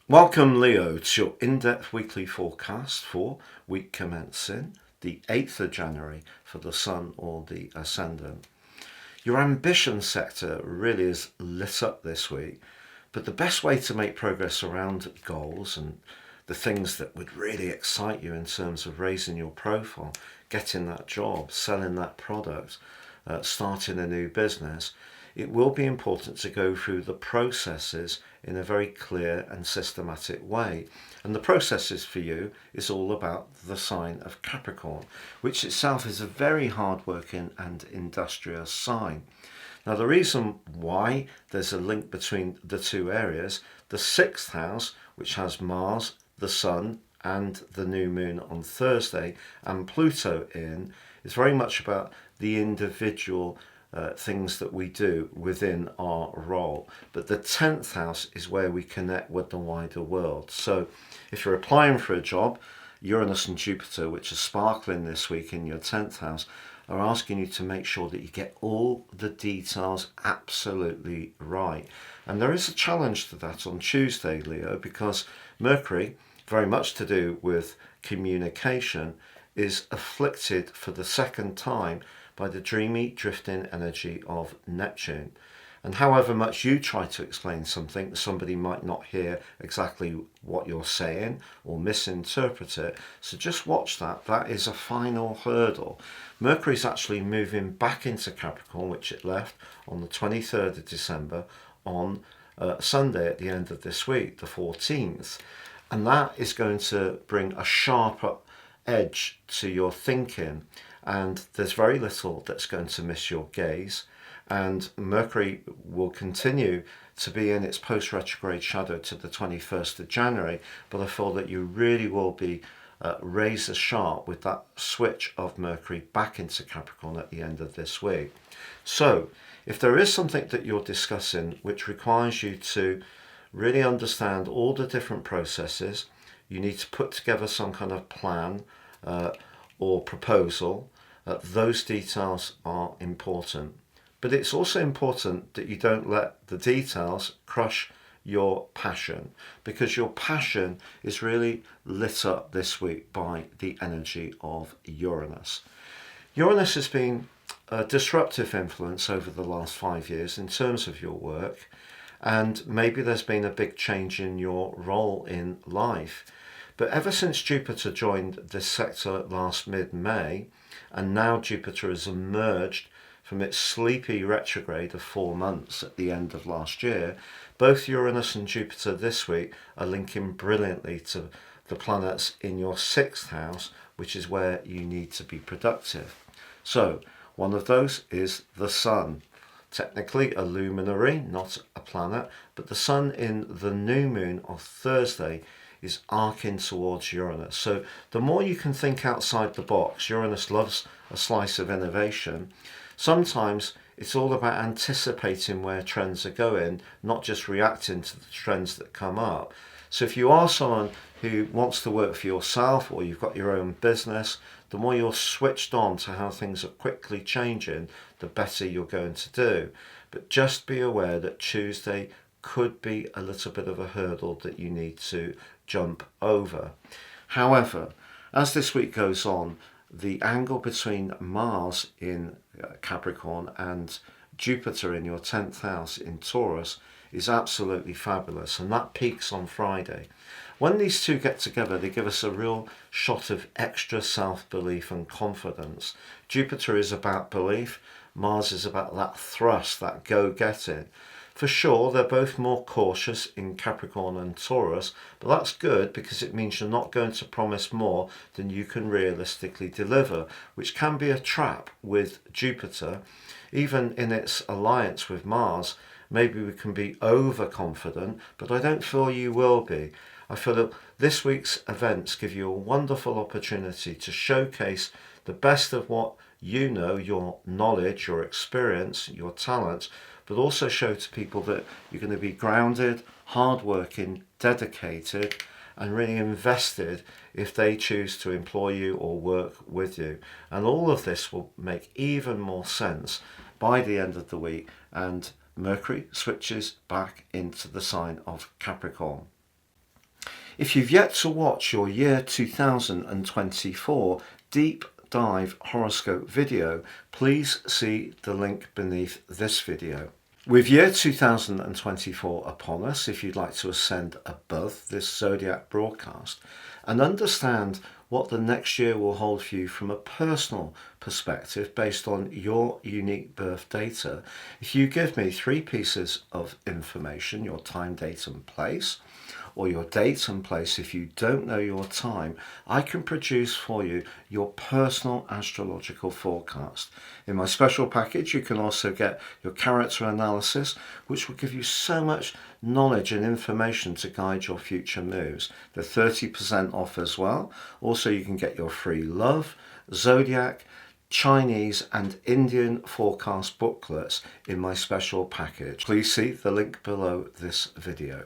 Welcome, Leo, to your in-depth weekly forecast for week commencing the 8th of January for the Sun or the Ascendant. Your ambition sector really is lit up this week, but the best way to make progress around goals and the things that would really excite you in terms of raising your profile, getting that job, selling that product, starting a new business, it will be important to go through the processes in a very clear and systematic way. And the processes for you is all about the sign of Capricorn, which itself is a very hard-working and industrious sign. Now, the reason why there's a link between the two areas, the sixth house, which has Mars, the Sun, and the new moon on Thursday, and Pluto in, is very much about the individual things that we do within our role. But the 10th house is where we connect with the wider world. So if you're applying for a job, Uranus and Jupiter, which are sparkling this week in your 10th house, are asking you to make sure that you get all the details absolutely right. And there is a challenge to that on Tuesday, Leo, because Mercury, very much to do with communication, is afflicted for the second time by the dreamy, drifting energy of Neptune. And however much you try to explain something, somebody might not hear exactly what you're saying or misinterpret it. So just watch that. That is a final hurdle. Mercury's actually moving back into Capricorn, which it left on the 23rd of December on Sunday at the end of this week, the 14th. And that is going to bring a sharper edge to your thinking. And there's very little that's going to miss your gaze. And Mercury will continue to be in its post-retrograde shadow to the 21st of January. But I feel that you really will be razor sharp with that switch of Mercury back into Capricorn at the end of this week. So if there is something that you're discussing which requires you to really understand all the different processes, you need to put together some kind of plan or proposal. Those details are important. But it's also important that you don't let the details crush your passion, because your passion is really lit up this week by the energy of Uranus. Uranus has been a disruptive influence over the last 5 years in terms of your work, and maybe there's been a big change in your role in life. But ever since Jupiter joined this sector last mid-May, and now Jupiter has emerged from its sleepy retrograde of 4 months at the end of last year, both Uranus and Jupiter this week are linking brilliantly to the planets in your 6th house, which is where you need to be productive. So one of those is the Sun. Technically a luminary, not a planet, but the Sun in the new moon of Thursday is arcing towards Uranus. So the more you can think outside the box, Uranus loves a slice of innovation. Sometimes it's all about anticipating where trends are going, not just reacting to the trends that come up. So if you are someone who wants to work for yourself, or you've got your own business, the more you're switched on to how things are quickly changing, the better you're going to do. But just be aware that Tuesday could be a little bit of a hurdle that you need to jump over. However, as this week goes on, the angle between Mars in Capricorn and Jupiter in your 10th house in Taurus is absolutely fabulous, and that peaks on Friday. When these two get together, they give us a real shot of extra self-belief and confidence. Jupiter is about belief, Mars is about that thrust, that go-getting. For sure, they're both more cautious in Capricorn and Taurus, but that's good because it means you're not going to promise more than you can realistically deliver, which can be a trap with Jupiter. Even in its alliance with Mars, maybe we can be overconfident, but I don't feel you will be. I feel that this week's events give you a wonderful opportunity to showcase the best of what you know, your knowledge, your experience, your talents, but also show to people that you're going to be grounded, hardworking, dedicated, and really invested if they choose to employ you or work with you. And all of this will make even more sense by the end of the week, and Mercury switches back into the sign of Capricorn. If you've yet to watch your year 2024 deep dive horoscope video, please see the link beneath this video. With year 2024 upon us, if you'd like to ascend above this zodiac broadcast and understand what the next year will hold for you from a personal perspective based on your unique birth data, if you give me 3 pieces of information, your time, date and place, or your date and place if you don't know your time, I can produce for you your personal astrological forecast. In my special package, you can also get your character analysis, which will give you so much knowledge and information to guide your future moves. They're 30% off as well. Also, you can get your free love, zodiac, Chinese and Indian forecast booklets in my special package. Please see the link below this video.